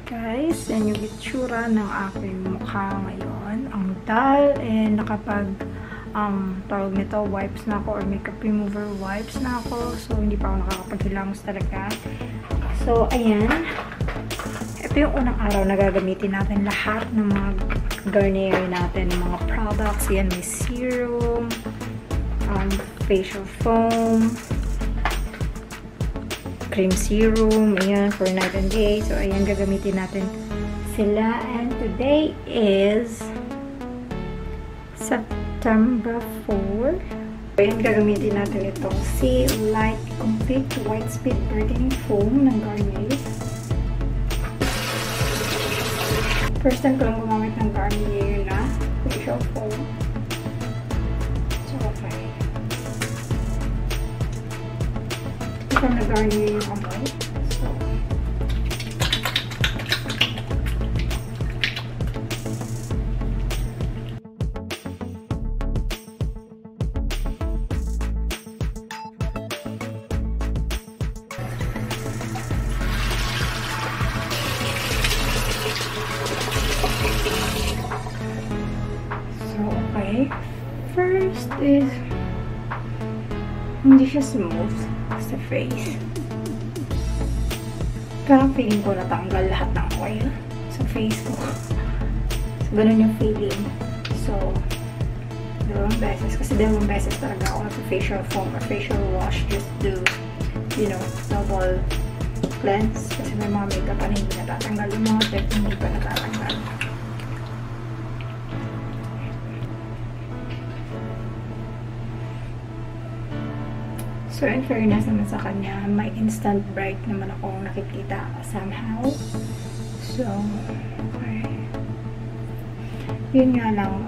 Guys, yan yung itsura ng aking mukha ngayon. Ang dull, and nakapag tawag nito, wipes na ako or makeup remover wipes na ako. So, hindi pa ako nakakapaghilamos talaga. So, ayan. Ito yung unang araw na gagamitin natin lahat ng mga Garnier natin, ng mga products. Yan, may serum, facial foam, cream serum, ayan, for night and day. So, ayan, gagamitin natin sila. And today is September 4. So, ayan, gagamitin natin itong C-Light Complete White Speed Brightening Foam ng Garnier. First time ko lang gumamit ng Garnier na facial foam. So, okay. From the Garnier yung amoy. So, okay. First is hindi siya smooth sa face. Parang feeling ko natanggal lahat ng oil sa face ko. So, ganun yung feeling. So, dalawang beses talaga ako nag-facial foam or facial wash just to, you know, double cleanse. Kasi may mga makeup na hindi natatanggal. Yung mga tech hindi pa natatanggal. So, in fairness naman sa kanya, may instant bright naman akong nakikita somehow. So, okay. Yun nga lang,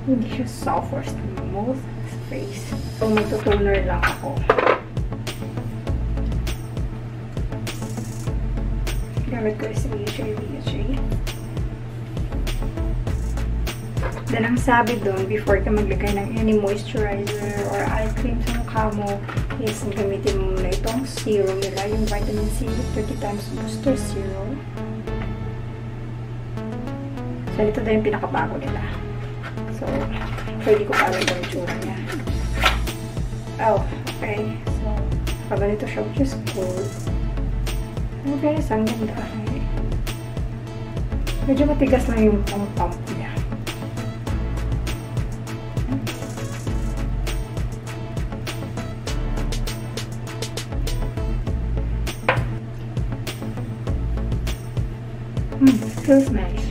hindi siya soft or smooth sa face. So, may toner lang ako. Gamit ko sa BHA. Then, ang sabi doon, before ka maglagay ng any moisturizer or eye cream sa mukha mo, is gamitin mo muna itong serum nila, yung vitamin C 30 times booster serum. So, ito na yung pinakabago nila. So, pwede ko pala yung tsura niya. Oh, okay. So, pag ganito siya, which is cool. Okay, ang ganda. Medyo matigas lang yung pump niya. Feels nice.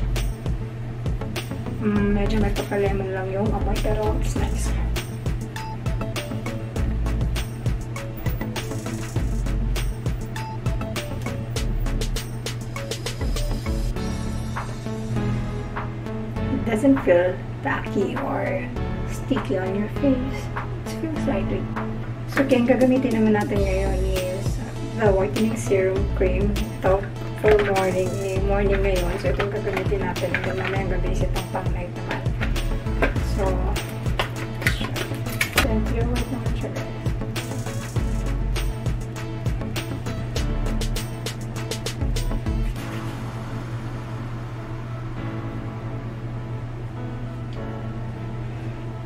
Medyo may pagka-lemon lang yung amoy, pero it's nice. It doesn't feel tacky or sticky on your face. It feels lightweight. So, kaya gagamitin naman natin ngayon is the whitening serum cream. Ito, for morning. Morning ngayon. So, itong gagamitin natin. Ito naman yung gabi itong pang-night naman. So, pure white naman siya, guys.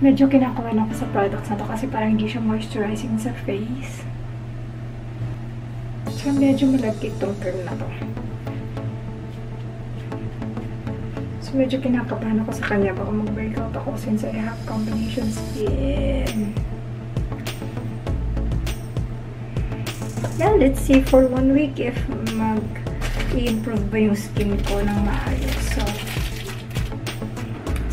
Medyo kinakawan ako sa products na to kasi parang hindi siya moisturizing sa face. So, medyo malagkit tong cream na to. Medyo kinakabahan ako sa kanya. Baka mag-breakout ako since I have combination skin. Yeah, let's see for 1 week if mag-improve ba yung skin ko ng maayos.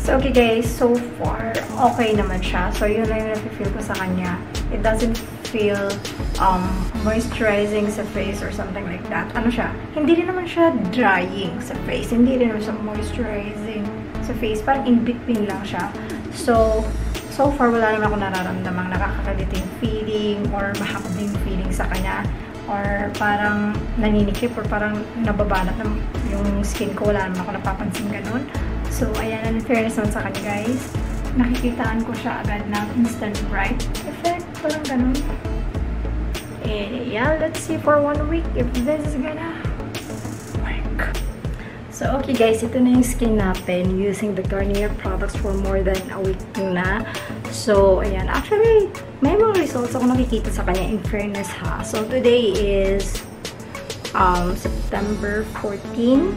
So, okay guys. So far, okay naman siya. So, yun lang yung nafe-feel ko sa kanya. It doesn't feel moisturizing sa face or something like that. Ano siya? Hindi rin naman siya drying sa face. Hindi rin naman siya moisturizing sa face. Parang in between lang siya. So far, wala naman ako nararamdamang nakakakaliting feeling or mahakding feeling sa kanya. Or parang naninikip or parang nababanat ng yung skin ko. Wala naman ako napapansin ganun. So, ayan. In fairness naman sa kanya, guys. Nakikitaan ko siya agad ng instant bright effect. Parang ganun. And yeah, let's see for 1 week if this is gonna work. So, okay guys, ito na yung skin natin using the Garnier products for more than a week na. So, ayan. Actually, may mga results ako nakikita sa kanya in fairness ha. So, today is September 14.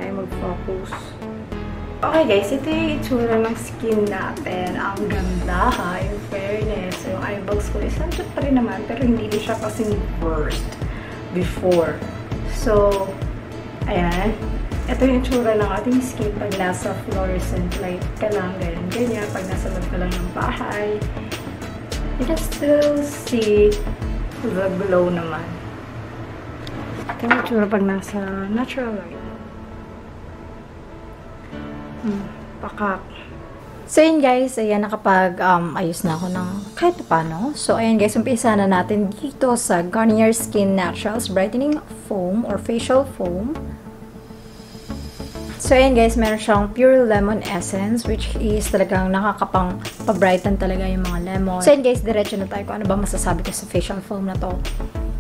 Ay, mag-focus. Okay guys, ito yung itsura ng skin natin. Ang ganda ha, in fairness. So, yung eyebags ko is nandiyan pa rin naman, pero hindi siya kasing burst before. So, ayan. Ito yung itsura ng ating skin pag nasa fluorescent light ka lang. Ganyan. Pag nasa loob ka lang ng bahay. You can still see the glow naman. Ito yung itsura pag nasa natural light. Pakak. So, yun guys, ayan, nakapag ayos na ako ng kahit paano. So, ayan guys, umpisa na natin dito sa Garnier Skin Naturals Brightening Foam or Facial Foam. So, ayan guys, meron siyang pure lemon essence, which is talagang nakakapang pa-brighten talaga yung mga lemon. So, ayan guys, diretso na tayo kung ano ba masasabi ko sa facial foam na to.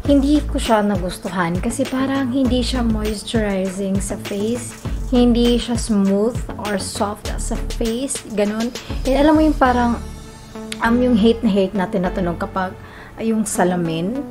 Hindi ko siya nagustuhan kasi parang hindi siya moisturizing sa face. Hindi siya smooth or soft sa face. Ganun. And alam mo yung parang yung hate na hate natin na tunog kapag yung salamin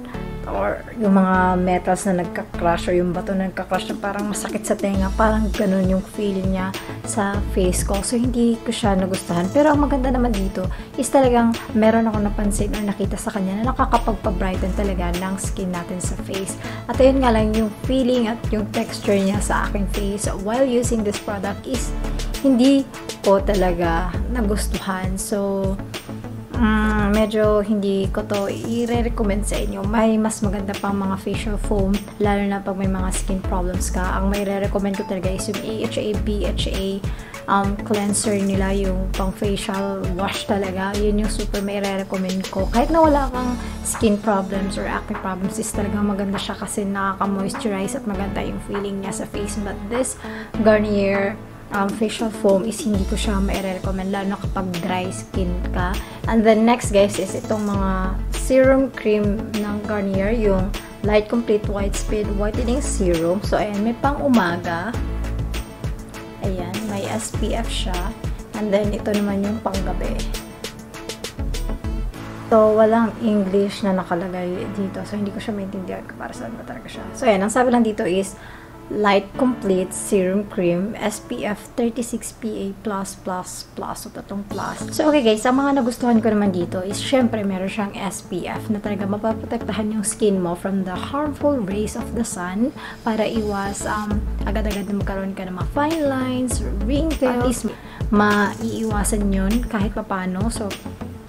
or yung mga metals na nagka-crush or yung bato na nagka-crush na parang masakit sa tenga. Parang ganun yung feel niya sa face ko. So, hindi ko siya nagustuhan. Pero ang maganda naman dito is talagang meron ako napansin or nakita sa kanya na nakakapagpa-brighten talaga ng skin natin sa face. At ayun nga lang yung feeling at yung texture niya sa aking face while using this product is hindi ko talaga nagustuhan. So, medyo hindi ko to i-recommend sa inyo. May mas maganda pang mga facial foam, lalo na pag may mga skin problems ka. Ang may re-recommend ko talaga is yung AHA, BHA cleanser nila, yung pang facial wash talaga. Yun yung super may re-recommend ko. Kahit na wala kang skin problems or acne problems, is talagang maganda siya kasi nakaka-moisturize at maganda yung feeling niya sa face. But this Garnier facial foam is hindi ko siya mai-recommend lalo na kapag dry skin ka. And then next guys is itong mga serum cream ng Garnier, yung Light Complete White Speed Whitening Serum. So ayan, may pang umaga. Ayan, may SPF siya. And then ito naman yung pang gabi. So, walang English na nakalagay dito. So, hindi ko siya maintindihan para saan ba talaga siya. So, ayan, ang sabi lang dito is Light Complete Serum Cream SPF 36 PA+++. So, tatong plus. So, okay guys, ang mga nagustuhan ko naman dito is syempre meron siyang SPF na talaga mapaprotektahan yung skin mo from the harmful rays of the sun para iwas agad-agad na magkaroon ka ng mga fine lines, wrinkles. At least maiiwasan yun kahit papano. So,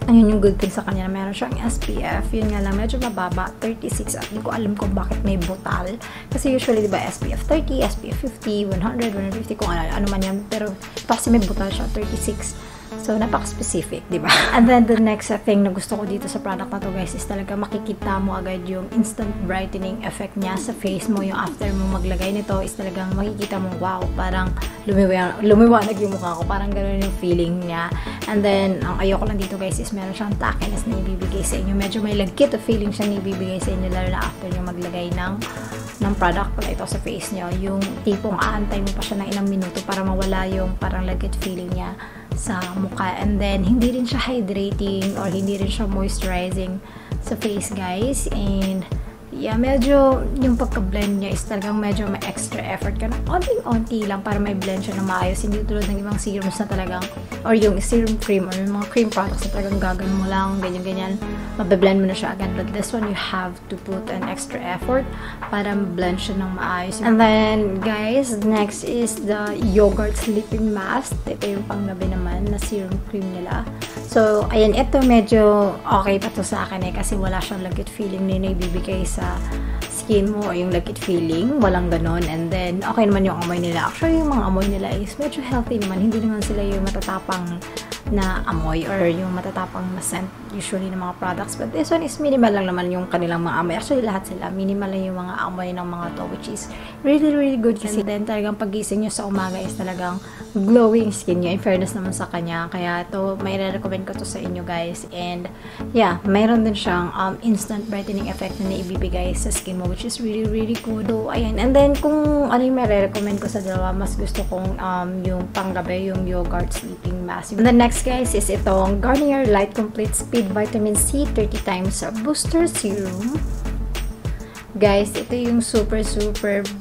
ayun yung good thing sa kanya na meron siyang SPF. Yun nga lang, medyo mababa, 36. At hindi ko alam kung bakit may butal. Kasi usually, diba, SPF 30, SPF 50, 100, 150, kung ano man yan. Pero kasi may butal siya, 36. So, napaka-specific, diba? And then, the next thing na gusto ko dito sa product na to, guys, is talaga makikita mo agad yung instant brightening effect niya sa face mo. Yung after mo maglagay nito is talagang makikita mo, wow, parang lumiwanag yung mukha ko. Parang gano'n yung feeling niya. And then, ang ayoko lang dito, guys, is meron siyang tackiness na ibibigay sa inyo. Medyo may lagkit o feeling siya na ibibigay sa inyo, lalo na after nyo maglagay ng product pala ito sa face nyo. Yung tipong aantay mo pa siya ng ilang minuto para mawala yung parang lagkit feeling niya sa mukha. And then, hindi rin siya hydrating or hindi rin siya moisturizing sa face, guys. And, yeah, medyo yung pagka-blend niya is talagang medyo may extra effort ka na onting-onti lang para may blend siya na maayos. Hindi tulad ng ibang serums na talagang, or yung serum cream or yung mga cream products na talagang gagawin mo lang, ganyan-ganyan, mabe-blend mo na siya agad. But this one, you have to put an extra effort para blend siya ng maayos. And then, guys, next is the Yogurt Sleeping Mask. Ito yung panggabi naman na serum cream nila. So, ayan, ito medyo okay pa to sa akin kasi wala siyang lagkit feeling na ibibigay sa skin mo or yung lagkit feeling. Walang ganon. And then, okay naman yung amoy nila. Actually, yung mga amoy nila is medyo healthy naman. Hindi naman sila yung matatapang na amoy or yung matatapang na scent usually ng mga products. But this one is minimal lang naman yung kanilang mga amoy. Actually, lahat sila. Minimal lang yung mga amoy ng mga to, which is really, really good. Kasi then talagang pagising nyo sa umaga is talagang glowing skin nyo. In fairness naman sa kanya. Kaya to, may re-recommend ko to sa inyo guys. And yeah, mayroon din siyang instant brightening effect na naibibigay sa skin mo, which is really, really good. So, ayan. And then, kung ano yung may re-recommend ko sa dalawa, mas gusto kong yung panggabi, yung Yogurt Sleeping Mask. And the next guys is itong Garnier Light Complete Speed Vitamin C 30 times Booster Serum. Guys, ito yung super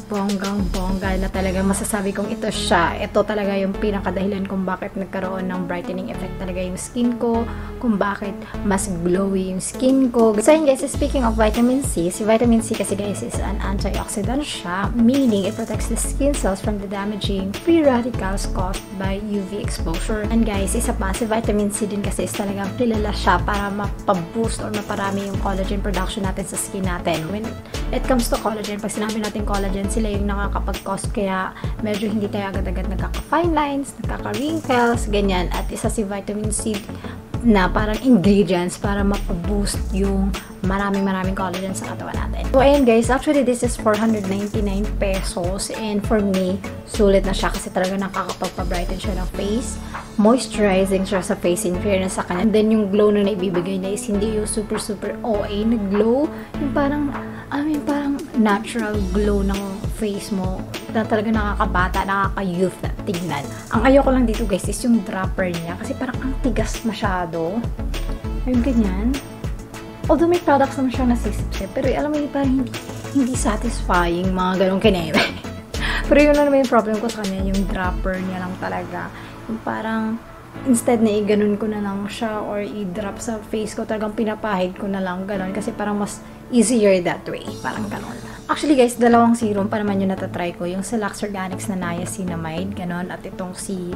bonggang-bongga na talaga masasabi kong ito siya. Ito talaga yung pinakadahilan kung bakit nagkaroon ng brightening effect talaga yung skin ko, kung bakit mas glowy yung skin ko. So yun guys, speaking of vitamin C, si vitamin C kasi guys is an antioxidant siya, meaning it protects the skin cells from the damaging free radicals caused by UV exposure. And guys, isa pa, si vitamin C din kasi is talagang kilala siya para mapaboost or maparami yung collagen production natin sa skin natin. When it comes to collagen, pag sinabi natin collagen, sila yung nakakapag-cause kaya medyo hindi tayo agad-agad nagkaka-fine lines, nagkaka-wrinkles, ganyan. At isa si vitamin C na parang ingredients para mapaboost yung maraming collagen sa katawan natin. So, ayan guys, actually this is 499 pesos and for me, sulit na siya kasi talaga nakakapagpa-brighten siya ng face. Moisturizing siya sa face in fairness sa kanya. And then yung glow na naibibigay niya is hindi yung super OA na glow. Yung parang natural glow ng face mo na talaga nakakabata, nakaka-youth na tignan. Ang ayoko lang dito guys is yung dropper niya kasi parang ang tigas masyado. Yung ganyan. Although may products naman siya nasisip-sip, pero alam mo yung parang hindi satisfying mga ganong kineme. Pero yun lang naman yung problem ko sa kanya, yung dropper niya lang talaga. Yung parang instead na i-ganon ko na lang siya or i-drop sa face ko, talagang pinapahid ko na lang ganon kasi parang mas easier that way. Parang ganon. Actually guys, dalawang serum pa naman yung natatry ko. Yung sa Lux Organics na niacinamide, ganon. At itong si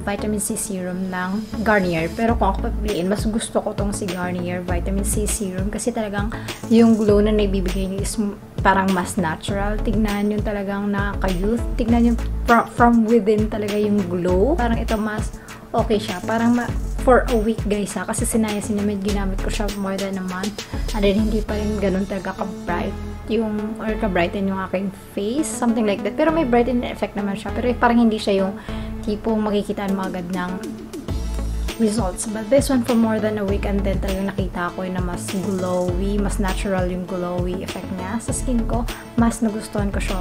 vitamin C serum ng Garnier. Pero kung ako papiliin, mas gusto ko tong si Garnier vitamin C serum kasi talagang yung glow na naibibigay niya is parang mas natural. Tignan yung talagang nakaka-youth. Tignan yung from within talaga yung glow. Parang ito mas okay siya. Parang for a week guys ha. Kasi si niacinamide ginamit ko siya more than a month. And then hindi pa rin ganun talaga ka-bright or ka-brighten yung aking face. Something like that. Pero may brighten effect naman siya. Pero parang hindi siya yung tipong makikitaan mo agad ng results. But this one for more than a week and then talagang nakita ko na mas glowy, mas natural yung glowy effect niya sa skin ko. Mas nagustuhan ko siya.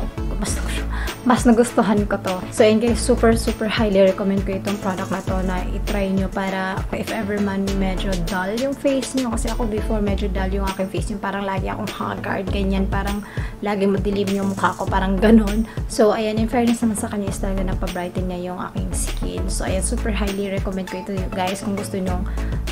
Mas nagustuhan ko to. So yun guys, super highly recommend ko itong product na to na i-try nyo para if ever man medyo dull yung face nyo. Kasi ako before medyo dull yung aking face. Yung parang lagi akong haggard, ganyan. Parang lagi madilim yung mukha ko. Parang ganon. So ayan, in fairness naman sa kanya is talaga napabrighten niya yung aking skin. So ayan, super highly recommend ko ito guys kung gusto nyo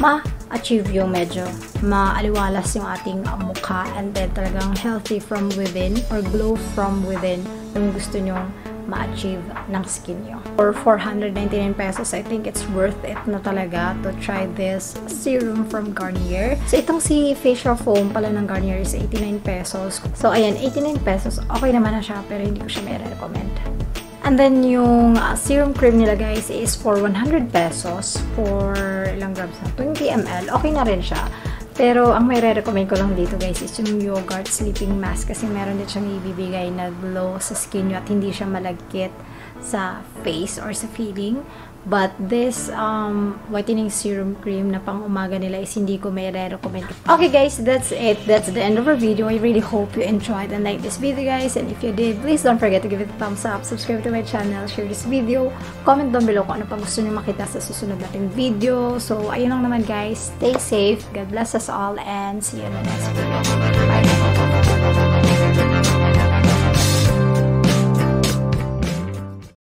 ma-achieve yung medyo maaliwalas yung ating mukha and then talagang healthy from within or glow from within yung gusto nyo ma-achieve ng skin nyo. For 499 pesos, I think it's worth it na talaga to try this serum from Garnier. So, itong si facial foam pala ng Garnier is 89 pesos. So, ayan, 89 pesos. Okay naman na siya, pero hindi ko siya may recommend. And then, yung serum cream nila guys is for 100 pesos for ilang grams na? 20 ml. Okay na rin siya. Pero, ang may re-recommend ko lang dito guys is yung Yogurt Sleeping Mask kasi meron din siyang ibibigay na glow sa skin nyo at hindi siya malagkit sa face or sa feeling. But this whitening serum cream na pang umaga nila is hindi ko may re-recommend. Okay guys, that's it. That's the end of our video. I really hope you enjoyed and liked this video guys. And if you did, please don't forget to give it a thumbs up, subscribe to my channel, share this video, comment down below kung ano pa gusto nyo makita sa susunod nating video. So, ayun lang naman guys. Stay safe. God bless us all and see you in the next video. Bye!